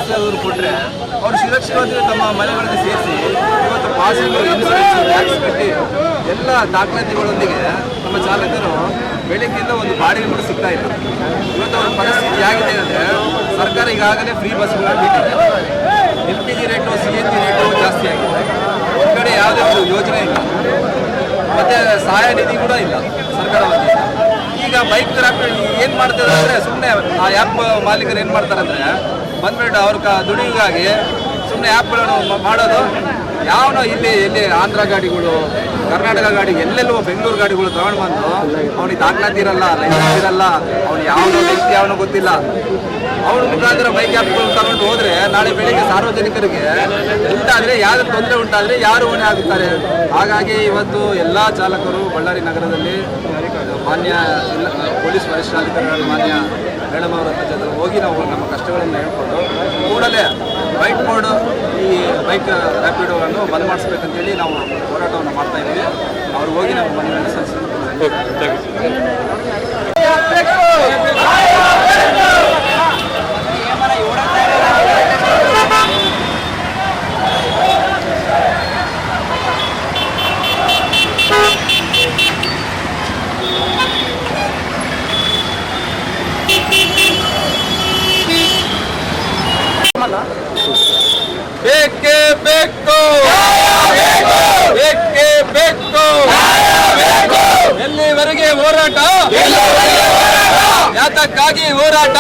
Pass ಅವರು ಕೊಟ್ಟರೆ ಅವರು ಸುರಕ್ಷಿತವಾಗಿ ತಮ್ಮ ಮನೆಗಳಿಗೆ ಸೇರಿಸಿ ಇವತ್ತು ಪಾಸಿಂಗ್ ಇನ್ಸೂರೆನ್ಸ್ ಟ್ಯಾಕ್ಸ್ ಕಟ್ಟಿ ಎಲ್ಲ ದಾಖಲಾತಿಗಳೊಂದಿಗೆ ನಮ್ಮ ಚಾಲಕರು ಬೆಳಗ್ಗೆಯಿಂದ ಒಂದು ಬಾಡಿಗೆ ಕೂಡ ಸಿಗ್ತಾ ಇಲ್ಲ. ಇವತ್ತು ಅವರ ಪರಿಸ್ಥಿತಿ ಆಗಿದೆ ಅಂದರೆ ಸರ್ಕಾರ ಈಗಾಗಲೇ ಫ್ರೀ ಬಸ್ಗಳನ್ನ ಬಿಟ್ಟಿದೆ. LPG ರೇಟು CNG ರೇಟು ಜಾಸ್ತಿ ಆಗಿದೆ. ಒಂದು ಕಡೆ ಯಾವುದೇ ಒಂದು ಯೋಜನೆ ಇಲ್ಲ, ಮತ್ತು ಸಹಾಯ ನಿಧಿ ಕೂಡ ಇಲ್ಲ ಸರ್ಕಾರ ವತಿಯಿಂದ. ಈಗ ಬೈಕ್ ರ್ಯಾಪಿಡ್ ಏನು ಮಾಡ್ತಾರೆ ಅಂದರೆ ಸುಮ್ಮನೆ ಆ ಆ್ಯಪ್ ಮಾಲೀಕರು ಏನು ಮಾಡ್ತಾರೆ ಅಂದರೆ ಬಂದ್ಬಿಟ್ಟು ಅವ್ರ ದುಡಿಗಾಗಿ ಸುಮ್ಮನೆ ಆ್ಯಪ್ಗಳನ್ನು ಮಾಡೋದು. ಯಾವನೋ ಎಲ್ಲಿ ಆಂಧ್ರ ಗಾಡಿಗಳು, ಕರ್ನಾಟಕ ಗಾಡಿ, ಎಲ್ಲೆಲ್ಲೋ ಬೆಂಗಳೂರು ಗಾಡಿಗಳು ತಗೊಂಡು ಬಂದು ಅವ್ನಿಗೆ ದಾಖಲಾತಿ ಇರಲ್ಲ, ಲೈಸೆನ್ಸ್ ಇರಲ್ಲ, ಅವ್ನು ಯಾವನೋ ವ್ಯಕ್ತಿ ಯಾವನೋ ಗೊತ್ತಿಲ್ಲ, ಅವ್ರ ಮುಖಾಂತರ ಬೈಕ್ ಆ್ಯಪ್ಗಳು ತಗೊಂಡು ಹೋದರೆ ನಾಳೆ ಬೆಳಿಗ್ಗೆ ಸಾರ್ವಜನಿಕರಿಗೆ ಉಂಟಾದರೆ ಯಾವ್ದು ತೊಂದರೆ ಉಂಟಾದರೆ ಯಾರು ಹೊಣೆ ಆಗುತ್ತಾರೆ? ಹಾಗಾಗಿ ಇವತ್ತು ಎಲ್ಲ ಚಾಲಕರು ಬಳ್ಳಾರಿ ನಗರದಲ್ಲಿ ಮಾನ್ಯ ಜಿಲ್ಲಾ ಪೊಲೀಸ್ ವರಿಷ್ಠಾಧಿಕಾರಿಗಳು ಮಾನ್ಯ ಮೇಡಮ್ ಅವರ ಜೊತೆ ಹೋಗಿ ನಾವು ನಮ್ಮ ಕಷ್ಟಗಳನ್ನು ಹೇಳ್ಕೊಂಡು ಕೂಡಲೇ ವೈಟ್ ಬೋರ್ಡ್ ಈ ಬೈಕ್ ರ್ಯಾಪಿಡೋವನ್ನು ಬಂದ್ ಮಾಡಿಸ್ಬೇಕಂತೇಳಿ ನಾವು ಹೋರಾಟವನ್ನು ಮಾಡ್ತಾ ಇದ್ದೀವಿ. ಅವ್ರು ಹೋಗಿ ನಾವು ಮನವಿಯನ್ನು ಸಲ್ಲಿಸ್ತೀವಿ. ಬೇಕೇ ಬೇಕು, ಬೇಕೇ ಬೇಕು, ಎಲ್ಲಿವರೆಗೆ ಹೋರಾಟ? ಯಾತಕ್ಕಾಗಿ ಹೋರಾಟ?